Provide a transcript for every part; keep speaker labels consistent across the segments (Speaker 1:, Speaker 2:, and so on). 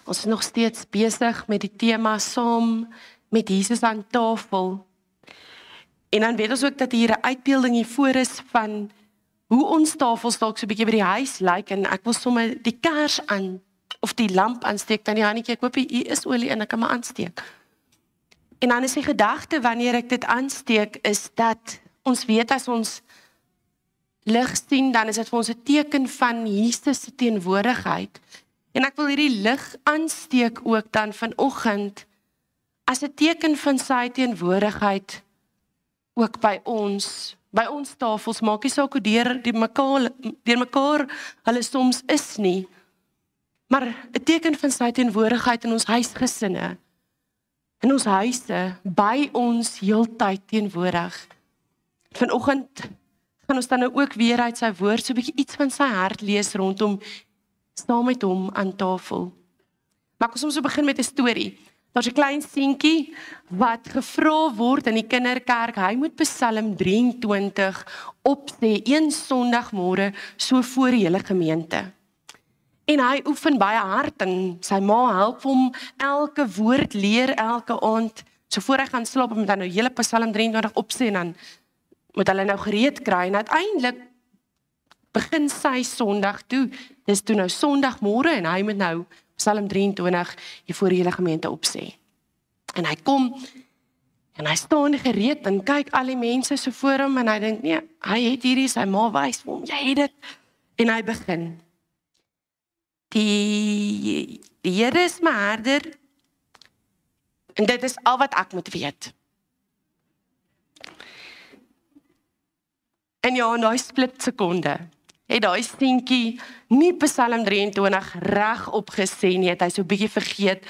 Speaker 1: Ons is nog steeds besig met die tema saam met Jesus aan tafel. En dan weet ons ook dat hier 'n uitbeelding hiervoor is van hoe ons tafels dalk so 'n bietjie by die huis lyk en ek wil sommer die kers aan of die lamp aansteek dan Jannetjie, ek hoop hier is olie en ek kan maar aansteek. En dan is die gedagte wanneer ek dit aansteek is dat ons weet as ons lig sien, dan is dit vir ons 'n teken van Jesus se teenwoordigheid. En ek wil hierdie lig aansteek ook dan vanoggend as 'n teken van sy teenwoordigheid ook by ons tafels, maak nie saak hoe deur mekaar hulle soms is nie, maar 'n teken van sy teenwoordigheid in ons huisgesinne, in ons huise, by ons heeltyd teenwoordig. Vanoggend gaan ons dan nou ook weer uit sy woord so 'n bietjie iets van sy hart lees rondom saam met hom aan tafel. Maar kom ons so begin met 'n storie. Daar's 'n klein seentjie wat gevra word in die kinderkerk, hy moet Psalm 23 opsê een Sondagmôre so voor die hele gemeente. En hy oefen baie hard en sy ma help hom elke woord leer elke aand. So voor hy gaan slaap moet hy nou hele Psalm 23 opsê en dan moet hulle nou gereed kry en uiteindelik begin sy Sondag toe. Dis toe nou Sondagmôre en hy moet nou Psalm 23 hier voor die hele gemeente opsê. En hy kom en hy staan gereed en kyk al die mense so voor hom en hy dink nee, hy het hierdie sy ma wys vir hom, jy het dit. En hy begin. Die Here is my herder en dit is al wat ek moet weet. En ja, in daai split sekonde het daai seentjie nie Psalm 23 reg opgesê nie, het hy so 'n bietjie vergeet.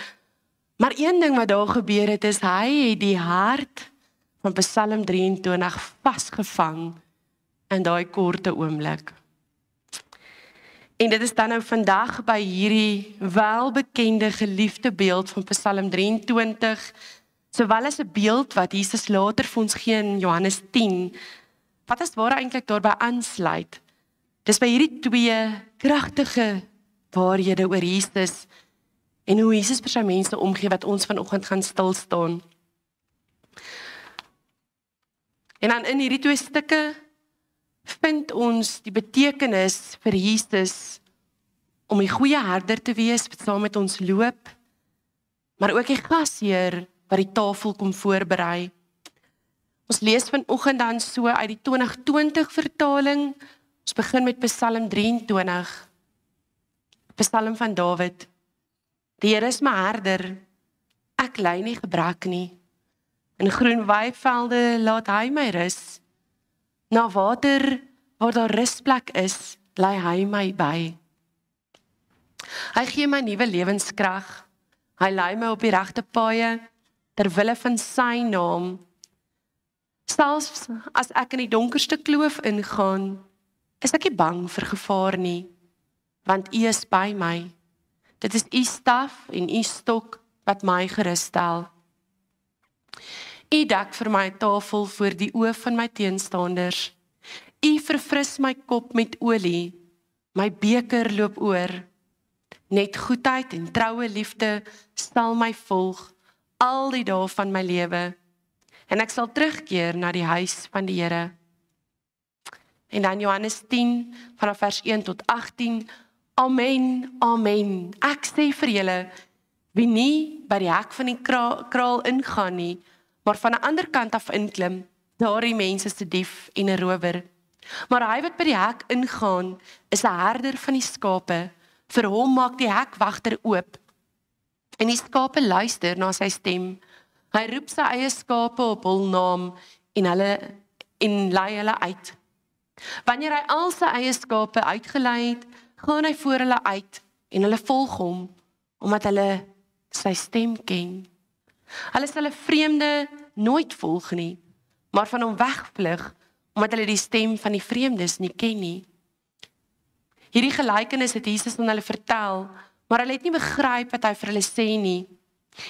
Speaker 1: Maar een ding wat daar gebeur het is hy het die hart van Psalm 23 vasgevang in daai korte oomblik. En dit is dan nou vandag by hierdie welbekende geliefde beeld van Psalm 23, sowel as 'n beeld wat Jesus later vir ons gee in Johannes 10, wat as ware eintlik daarby aansluit. Dis by hierdie twee kragtige waarhede oor Jesus en hoe Jesus vir sy mense omgee wat ons vanoggend gaan stil staan. En dan in hierdie twee stukke vind ons die betekenis vir Jesus om die goeie herder te wees wat saam met ons loop, maar ook die gasheer wat die tafel kom voorberei. Ons lees vanoggend dan so uit die 2020 vertaling. Ons begin met Psalm 23, Psalm van Dawid. Die Here is my herder, ek ly nie gebrek nie. In groen weivelde laat hy my rus. Na water waar daar rusplek is, lei hy my by. Hy gee my nuwe lewenskrag. Hy lei my op die regte paaie ter wille van sy naam. Selfs as ek in die donkerste kloof ingaan, is ek nie bang vir gevaar nie, want U is by my. Dit is U staf en U stok wat my gerus stel. U dek vir my 'n tafel voor die oë van my teenstanders. U verfris my kop met olie, my beker loop oor. Net goedheid en troue liefde sal my volg al die dae van my lewe. En ek sal terugkeer na die huis van die Here. En dan Johannes 10 vanaf vers 1 tot 18. Amen, amen. Ek sê vir julle, wie nie by die hek van die kraal ingaan nie, maar van 'n ander kant af inklim, daardie mense se dief en 'n rower. Maar hy wat by die hek ingaan, is 'n herder van die skape. Vir hom maak die hekwagter oop. En die skape luister na sy stem. Hy roep sy eie skape op hul naam en lei hulle uit. Wanneer hy al sy eie skape uitgelei het, gaan hy voor hulle uit en hulle volg hom, omdat hulle sy stem ken. Hulle sal 'n vreemde nooit volg nie, maar van hom wegvlug, omdat hulle die stem van die vreemdes nie ken nie. Hierdie gelykenis het Jesus aan hulle vertel, maar hulle het nie begryp wat hy vir hulle sê nie.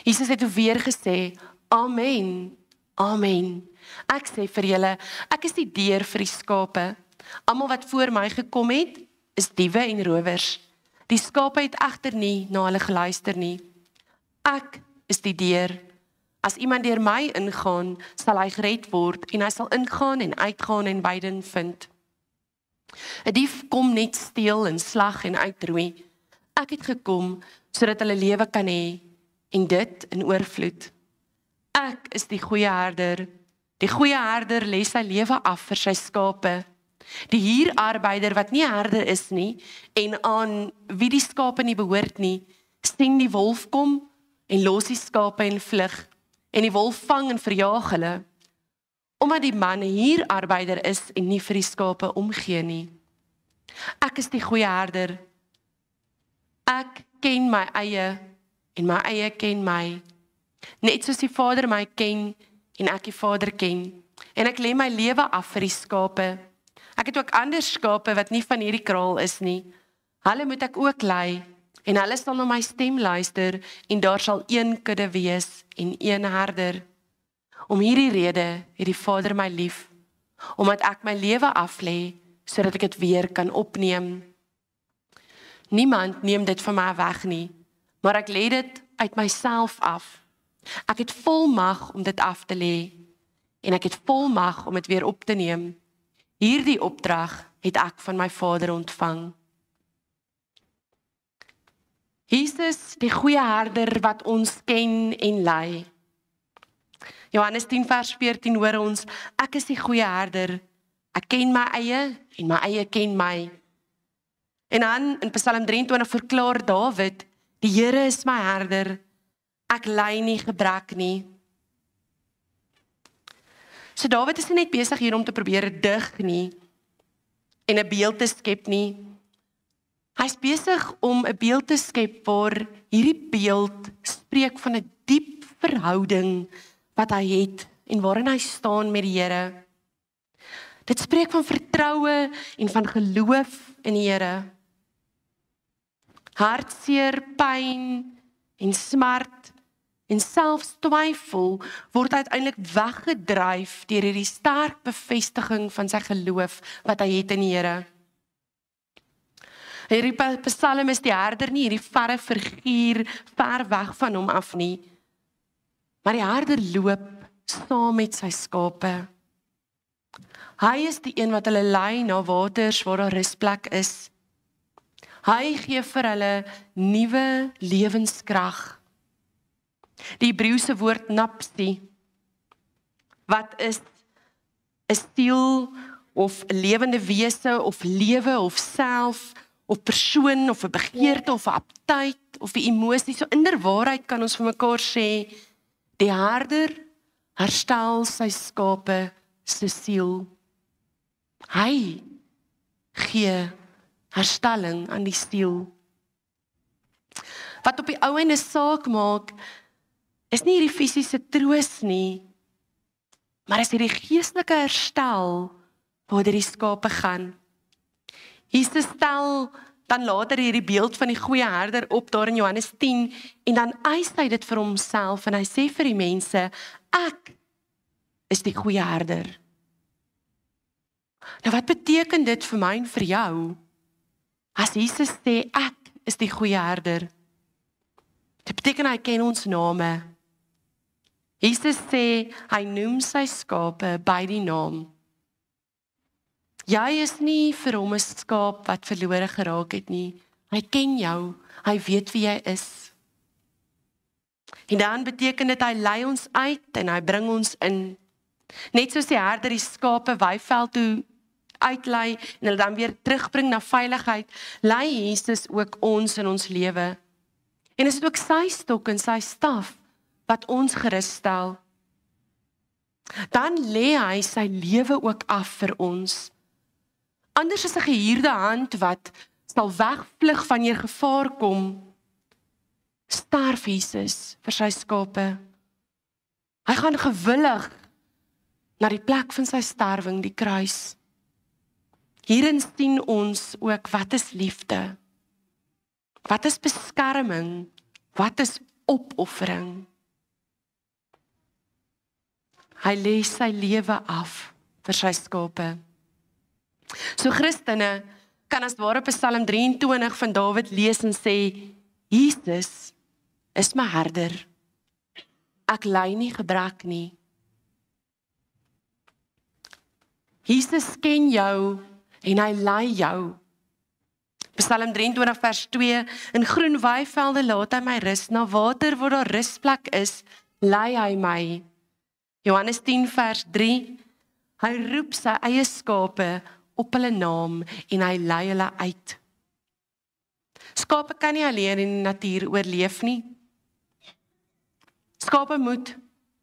Speaker 1: Jesus het weer gesê, amen, amen. Ek sê vir julle, ek is die deur vir die skape. Almal wat voor my gekom het, is diewe en rowers. Die skape het egter nie na hulle geluister nie. Ek is die deur. As iemand deur my ingaan, sal hy gered word en hy sal ingaan en uitgaan en weiden vind. 'n Dief kom net steel en slag en uitroei. Ek het gekom sodat hulle lewe kan hê en dit in oorvloed. Ek is die goeie herder. Die goeie herder lê sy lewe af vir sy skape. Die huurarbeider wat nie herder is nie en aan wie die skape nie behoort nie, sien die wolf kom en los die skape en vlug. En die wolf vang en verjaag hulle, omdat die man 'n huurarbeider is en nie vir die skape omgee nie. Ek is die goeie herder. Ek ken my eie en my eie ken my. Net soos die Vader my ken en ek die Vader ken. En ek lê my lewe af vir die skape. Ek het ook ander skape wat nie van hierdie kraal is nie. Hulle moet ek ook lei. En hulle sal na my stem luister, en daar sal een kudde wees en een herder. Om hierdie rede het die Vader my lief, omdat ek my lewe aflê, sodat ek dit weer kan opneem. Niemand neem dit van my weg nie, maar ek lê dit uit myself af. Ek het volmag om dit af te lê, en ek het volmag om dit weer op te neem. Hierdie opdrag het ek van my Vader ontvang. Jesus, die goeie herder wat ons ken en lei. Johannes 10 vers 14 hoor ons, ek is die goeie herder, ek ken my eie en my eie ken my. En dan in Psalm 23 verklaar Dawid, die Here is my herder, ek ly nie gebrek nie. So Dawid is nie net besig hier om te probeer dig nie, en 'n beeld te skep nie. Hy is besig om 'n beeld te skep waar hierdie beeld spreek van 'n diep verhouding wat hy het en waarin hy staan met die Here. Dit spreek van vertroue en van geloof in die Here. Hartseer, pyn en smart en selfs twyfel word uiteindelik weggedryf deur hierdie sterk bevestiging van sy geloof wat hy het in die Here. Hierdie Psalm is die herder nie hierdie verre figuur ver weg van hom af nie. Maar die herder loop saam met sy skape. Hy is die een wat hulle lei na waters waar daar rusplek is. Hy gee vir hulle nuwe lewenskrag. Die Hebreëse woord napsi, wat is 'n siel of 'n lewende wese of lewe of self of persoon of 'n begeerte of 'n aptyd of 'n emosie. So inderwaarheid kan ons vir mekaar sê, die herder herstel sy skape se siel. Hy gee herstelling aan die siel. Wat op die ou einde saak maak, is nie hierdie fisiese troos nie, maar is hierdie geestelike herstel waar die skape gaan. Jesus stel dan later hierdie beeld van die goeie herder op daar in Johannes 10 en dan eis hy dit vir homself en hy sê vir die mense, ek is die goeie herder. Nou wat beteken dit vir my en vir jou? As Jesus sê, ek is die goeie herder. Dit beteken hy ken ons name. Jesus sê, hy noem sy skape by die naam. Jy is nie vir hom 'n skaap wat verlore geraak het nie. Hy ken jou, hy weet wie jy is. En dan beteken dit hy lei ons uit en hy bring ons in. Net soos die herder die skape weiveld toe uitlei en hulle dan weer terugbring na veiligheid, lei Jesus ook ons in ons lewe. En is dit ook sy stok en sy staf wat ons gerus stel. Dan lê hy sy lewe ook af vir ons. Anders as 'n gehuurde hand wat sal wegvlug wanneer gevaar kom, sterf Jesus vir sy skape. Hy gaan gewillig na die plek van sy sterwing, die kruis. Hierin sien ons ook wat is liefde, wat is beskerming, wat is opoffering. Hy lê sy lewe af vir sy skape. So Christene, kan as ware Psalm 23 van Dawid lees en sê, Jesus is my herder. Ek ly nie gebrek nie. Jesus ken jou en hy lei jou. Psalm 23 vers 2, in groen weivelde laat hy my rus, na water waar daar rusplek is, lei hy my. Johannes 10 vers 3, hy roep sy eie skape op hulle naam en hy lei hulle uit. Skape kan nie alleen in die natuur oorleef nie. Skape moet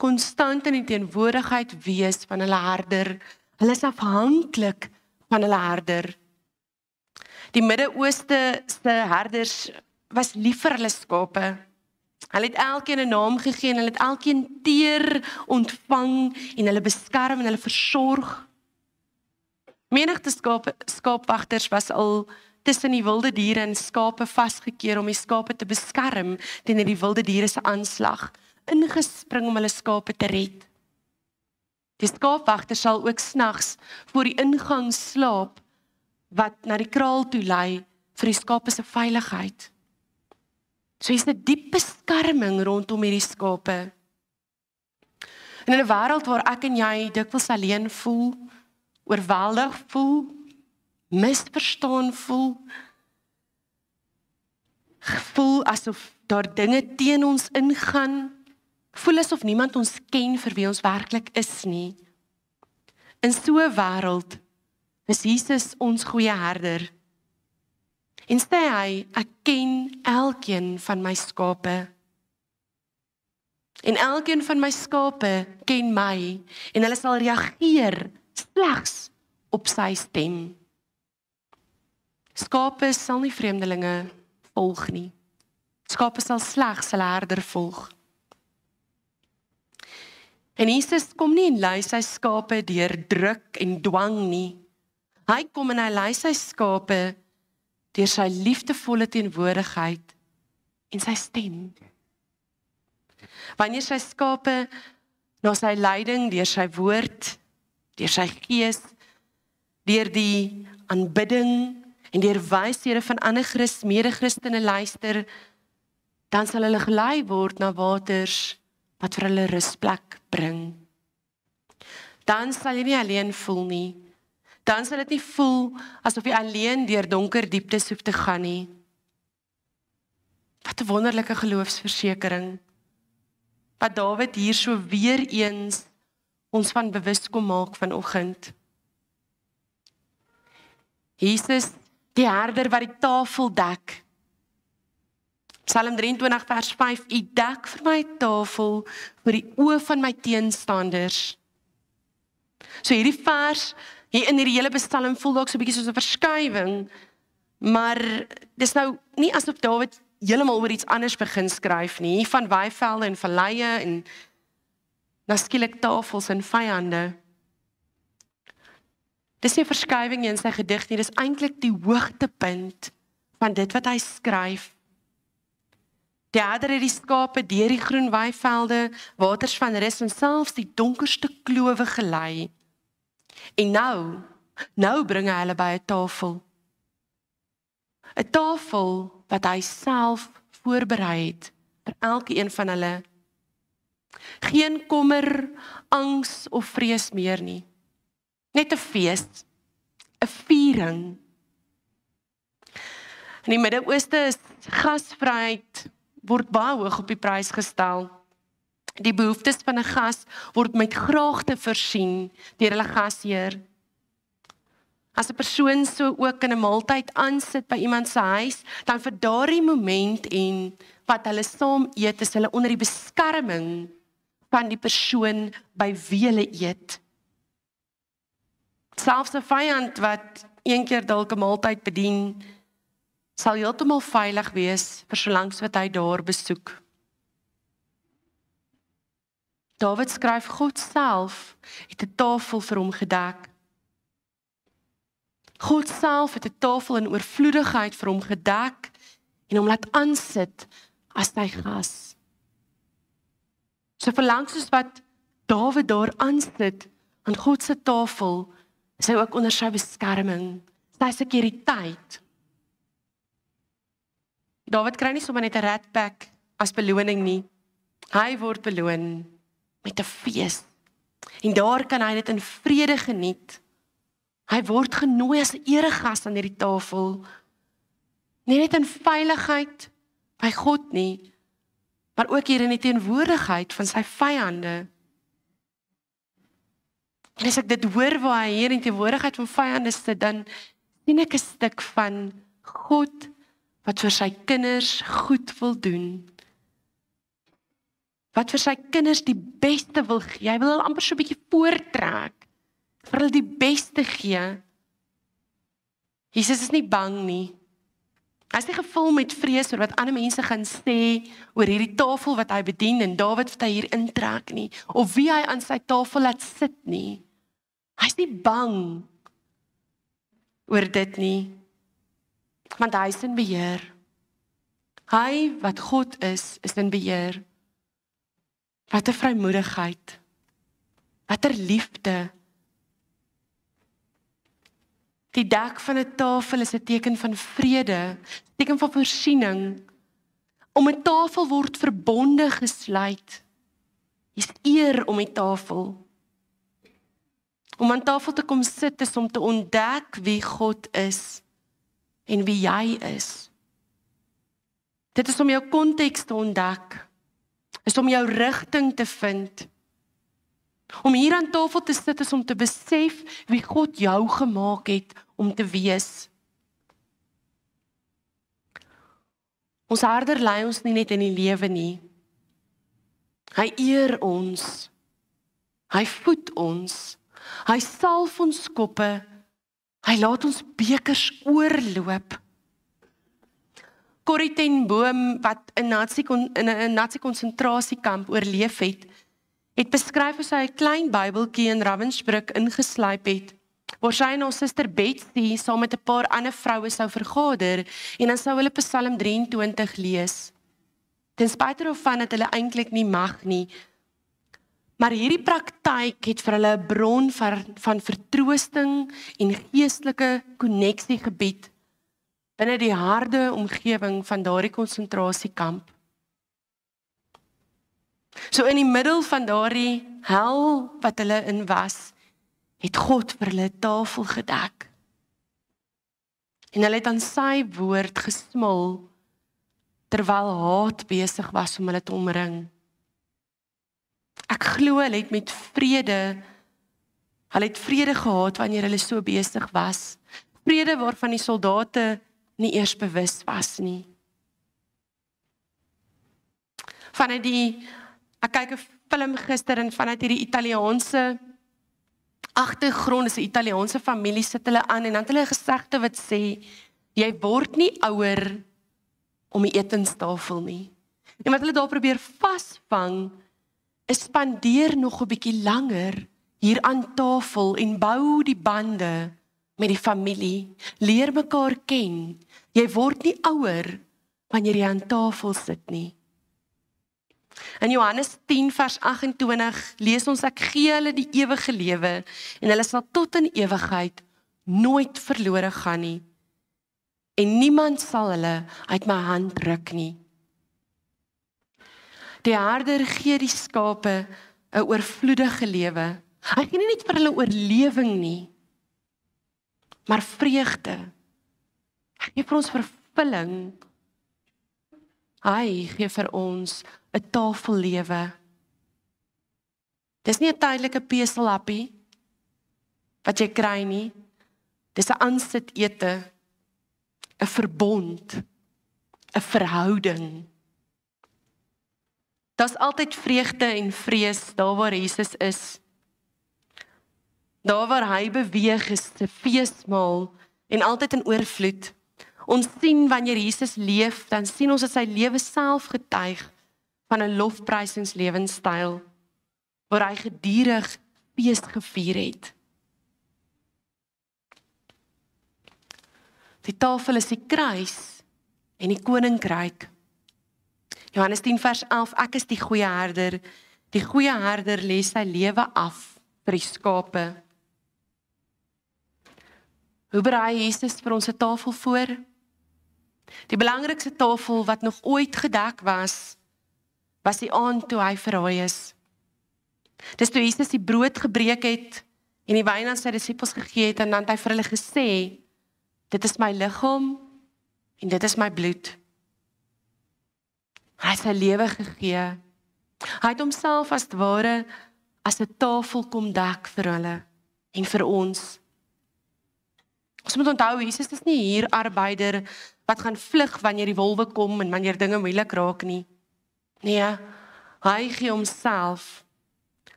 Speaker 1: konstant in die teenwoordigheid wees van hulle herder. Hulle is afhanklik van hulle herder. Die Midde-Ooste se herders was lief vir hulle skape. Hulle het elkeen 'n naam gegee en hulle het elkeen teer ontvang en hulle beskerm en hulle versorg. Menigte skaapwagters was al tussen die wilde diere en skape vasgekeer om die skape te beskerm teen die wilde diere se aanslag, ingespring om hulle skape te red. Die skaapwagter sal ook snags voor die ingang slaap wat na die kraal toe lei vir die skape se veiligheid. So is 'n diep beskerming rondom hierdie skape. En in 'n wêreld waar ek en jy dikwels alleen voel, oorweldig voel, misverstaan voel asof daar dinge teen ons ingaan, voel asof niemand ons ken vir wie ons werklik is nie. In so 'n wêreld is Jesus ons goeie herder. En sê hy, ek ken elkeen van my skape. En elkeen van my skape ken my en hulle sal reageer slegs op sy stem. Skape sal nie vreemdelinge volg nie. Skape sal slegs hulle herder volg. En Jesus kom nie en lei sy skape deur druk en dwang nie. Hy kom en hy lei sy skape deur sy liefdevolle teenwoordigheid en sy stem. Wanneer sy skape na sy leiding deur sy woord, deur sy gees, deur die aanbidding en deur wyshede van ander mede-Christene luister, dan sal hulle gelei word na waters wat vir hulle rusplek bring. Dan sal jy nie alleen voel nie. Dan sal dit nie voel asof jy alleen deur donker dieptes hoef te gaan nie. Wat 'n wonderlike geloofsversekering. Wat Dawid hier so weer eens ons van bewus kom maak vanoggend. Jesus, die herder wat die tafel dek. Psalm 23 vers 5, U dek vir my tafel vir die oë van my teenstanders. So hierdie vers, hier in hierdie hele Psalm voel dalk so 'n bietjie soos 'n verskywing, maar dis nou nie asof Dawid heeltemal oor iets anders begin skryf nie, van weivelde en valleie en nou skielik tafels en vyande. Dis nie 'n verskywing in sy gedig nie, dis eintlik die hoogtepunt van dit wat hy skryf. Die herder het die skape deur die groen weivelde, waters van rus en selfs die donkerste klowe gelei. En nou bring hy hulle by 'n tafel. 'n Tafel wat hy self voorberei het vir elkeen van hulle. Geen kommer, angs of vrees meer nie. Net 'n fees, 'n viering. In die Midde-Ooste is gasvryheid word baie hoog op die prys gestel. Die behoeftes van 'n gas word met graagte voorsien deur hulle gasheer. As 'n persoon so ook in 'n maaltyd aansit by iemand se huis, dan vir daardie moment en wat hulle saam eet, is hulle onder die beskerming van die persoon by wie hulle eet. Selfs 'n vyand wat een keer dalk 'n maaltyd bedien, sal heeltemal veilig wees vir solank wat hy daar besoek. Dawid skryf, God self het 'n tafel vir hom gedek. God self het 'n tafel in oorvloedigheid vir hom gedek en hom laat aansit as sy gas. So verlang soos wat Dawid daar aansit aan God se tafel, is hy ook onder sy beskerming, sy sekuriteit. Dawid kry nie sommer net 'n ratpak as beloning nie. Hy word beloon met 'n fees. En daar kan hy dit in vrede geniet. Hy word genooi as 'n eregas aan hierdie tafel. Nie net in veiligheid by God nie, maar ook hier in die teenwoordigheid van sy vyande. En as ek dit hoor waar hy hier in die teenwoordigheid van vyande sit, dan sien ek 'n stuk van God wat vir sy kinders goed wil doen. Wat vir sy kinders die beste wil gee. Hy wil hulle amper so 'n bietjie voortrek. Vir hulle die beste gee. Jesus is nie bang nie. Hy is nie gevul met vrees oor wat ander mense gaan sê oor hierdie tafel wat hy bedien en Dawid wat hy hier intrek nie. Of wie hy aan sy tafel laat sit nie. Hy is nie bang oor dit nie. Want hy is in beheer. Hy wat God is in beheer. Wat 'n vrymoedigheid. Wat 'n liefde. Die dek van 'n tafel is 'n teken van vrede, 'n teken van voorsiening. Om 'n tafel word verbonde gesluit. Dis eer om die tafel. Om aan tafel te kom sit is om te ontdek wie God is en wie jy is. Dit is om jou konteks te ontdek. Is om jou rigting te vind. Om hier aan tafel te sit is om te besef wie God jou gemaak het om te wees. Ons Herder lei ons nie net in die lewe nie. Hy eer ons. Hy voed ons. Hy salf ons koppe. Hy laat ons bekers oorloop. Corrie ten Boom, wat in 'n Nazi konsentrasiekamp oorleef het beskryf hoe sy 'n klein Bybeltjie in Ravensbrück ingeslyp het, waar sy en haar suster Betsy saam met 'n paar ander vroue sou vergader, en dan sou hulle Psalm 23 lees. Ten spyte daarvan dat hulle eintlik nie mag nie, maar hierdie praktyk het vir hulle 'n bron van vertroosting en geestelike koneksie gebied binne die harde omgewing van daardie konsentrasiekamp. So in die middel van daardie hel wat hulle in was, het God vir hulle 'n tafel gedek. En hulle het aan sy woord gesmil, terwyl haat besig was om hulle te omring. Ek glo hulle het met vrede, hulle het vrede gehad wanneer hulle so besig was. Vrede waarvan die soldate nie eers bewus was nie. Ek kyk 'n film gister en vanuit hierdie Italiaanse agtergrond, is 'n Italiaanse familie, sit hulle aan en dan het hulle 'n gesegde wat sê, jy word nie ouer om die etenstafel nie. En wat hulle daar probeer vasvang, is spandeer nog 'n bietjie langer hier aan tafel en bou die bande met die familie, leer mekaar ken. Jy word nie ouer wanneer jy aan tafel sit nie. In Johannes 10 vers 28 lees ons, ek gee hulle die ewige lewe en hulle sal tot in ewigheid nooit verlore gaan nie. En niemand sal hulle uit my hand ruk nie. Die herder gee die skape 'n oorvloedige lewe. Hy gee nie net vir hulle oorlewing nie, maar vreugde. Hy gee vir ons vervulling. Hy gee vir ons 'n tafellewe. Dis nie 'n tydelike peselhappie wat jy kry nie. Dis 'n aansitete, 'n verbond, 'n verhouding. Daar's altyd vreugde en vrees daar waar Jesus is. Daar waar hy beweeg is 'n feesmaal en altyd in oorvloed. Ons sien wanneer Jesus leef, dan sien ons dat sy lewe self getuig van 'n lofprysingslewensstyl waar hy gedurig fees gevier het. Die tafel is die kruis en die koninkryk. Johannes 10 vers 11, ek is die goeie herder. Die goeie herder lê sy lewe af vir die skape. Hoe berei Jesus vir ons 'n tafel voor? Die belangrikste tafel wat nog ooit gedek was die aand toe hy verraai is. Dis toe Jesus die brood gebreek het en die wyn aan sy disippels gegee het en dan het hy vir hulle gesê, dit is my liggaam en dit is my bloed. Hy het sy lewe gegee. Hy het homself as het ware as 'n tafel kom dek vir hulle en vir ons. Ons moet onthou, Jesus is nie hier arbeider wat gaan vlug wanneer die wolwe kom en wanneer dinge moeilik raak nie. Nee, hy gee homself.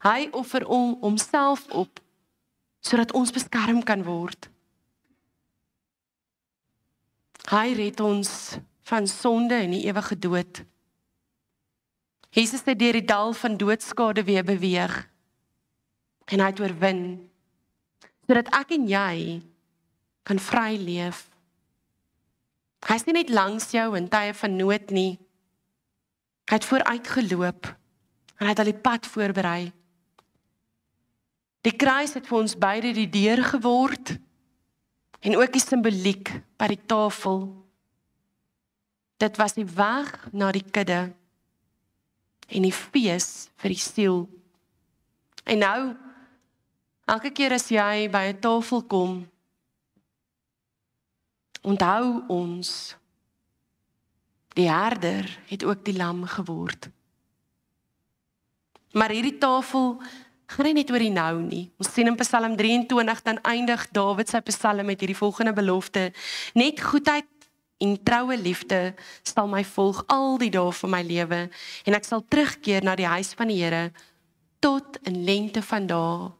Speaker 1: Hy offer homself op sodat ons beskerm kan word. Hy red ons van sonde en die ewige dood. Jesus het deur die dal van doodskade weer beweeg en hy het oorwin sodat ek en jy kan vry leef. Hy is nie net langs jou in tye van nood nie. Hy het vooruit geloop en hy het al die pad voorberei. Die kruis het vir ons beide die deur geword en ook die simboliek by die tafel. Dit was die weg na die kudde en die fees vir die siel. En nou, elke keer as jy by 'n tafel kom, onthou ons, die herder het ook die lam geword. Maar hierdie tafel gaan nie net oor die nou nie. Ons sien in Psalm 23, dan eindig Dawid sy psalm met hierdie volgende belofte: net goedheid en troue liefde sal my volg al die dae van my lewe, en ek sal terugkeer na die huis van die Here tot in lengte van dae.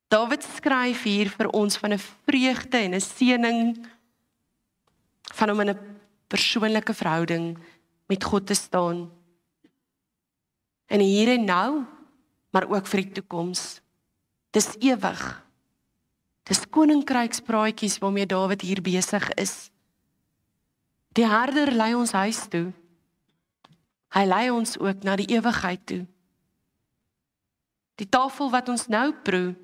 Speaker 1: Dawid skryf hier vir ons van 'n vreugde en 'n seëning van om in 'n persoonlike verhouding met God te staan. In hier en nou, maar ook vir die toekoms. Dis ewig. Dis koninkrykspraatjies waarmee Dawid hier besig is. Die herder lei ons huis toe. Hy lei ons ook na die ewigheid toe. Die tafel wat ons nou proe,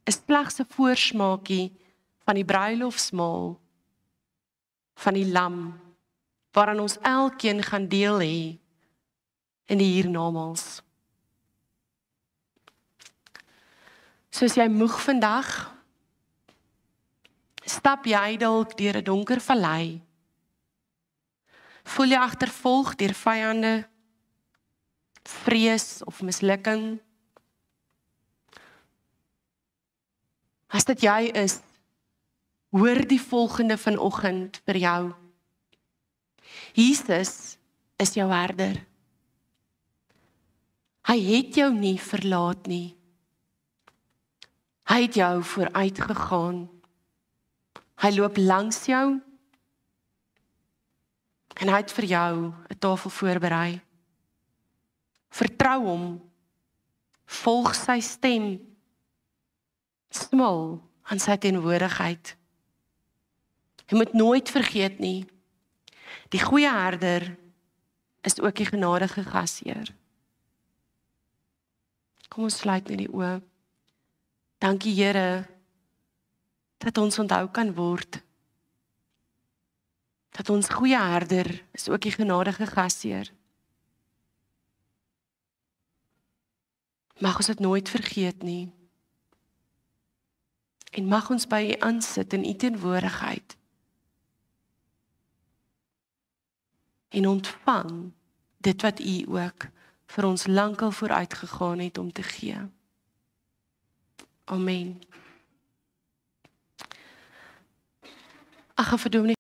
Speaker 1: is slegs 'n voorsmaakie van die bruilofsmaal van die lam, waaraan ons elkeen gaan deel hê in die hiernamaals. Soos jy moeg vandag, stap jy dalk deur 'n donker vallei. Voel jy agtervolg deur vyande, vrees of mislukking? As dit jy is, hoor die volgende vanoggend vir jou. Jesus is jou herder. Hy het jou nie verlaat nie. Hy het jou vooruit gegaan. Hy loop langs jou en hy het vir jou 'n tafel voorberei. Vertrou hom, volg sy stem, smal aan sy teenwoordigheid. Jy moet nooit vergeet nie, die goeie herder is ook die genadige gasheer. Kom ons sluit net die oë. Dankie Here, dat ons onthou kan word, dat ons goeie herder is ook die genadige gasheer. Mag ons dit nooit vergeet nie. En mag ons by U aansit in U teenwoordigheid. En ontvang dit wat U ook vir ons lankal vooruit gegaan het om te gee. Amen. Ag, Verdoemenis.